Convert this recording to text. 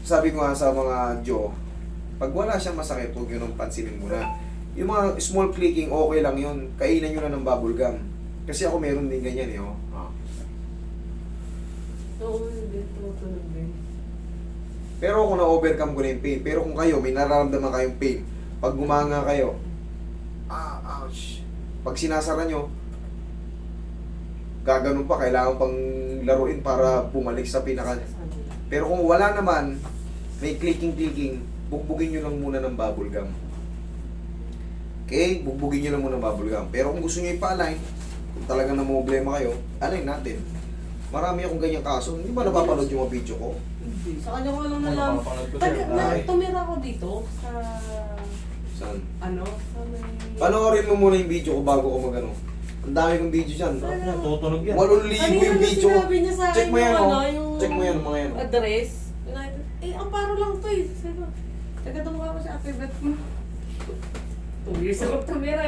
sabi ko nga sa mga Joe, pag wala siyang masakit, huwag yun ang pansinin muna. Yung mga small clicking, okay lang yun. Kainan nyo na ng bubble gum. Kasi ako meron din ganyan eh, oh. Oo, hindi. Tumutunog din. Pero ako na-overcome ko na yung pain. Pero kung kayo, may nararamdaman kayong pain, pag gumanga kayo, ouch. Pag sinasara nyo, gaganon pa, kailangan pang laruin para bumalik sa pinaka. Pero kung wala naman, may clicking, bugbugin nyo lang muna ng bubble gum. Okay? Bugbugin nyo lang muna ng bubble gum. Pero kung gusto nyo ipa-align, kung talagang namumblema kayo, align natin. Marami akong ganyang kaso. Hindi ba napapanood yung mga video ko? Hindi. Sa kanya ko lang nalang. Tumira ko dito sa... Saan? Ano? Sa may... Panoorin mo muna yung video ko bago ko magano. Ang dami kong video dyan. Tutunog yan. 8,000 yung video ko. Sinabi niya sa akin Check mo yan, yung, oh. ano, yung Check mo yan, mga yan. address. Ang paro lang to eh. Taga-tumuha ko sa Ate Beth mo. 2 years ago tumira.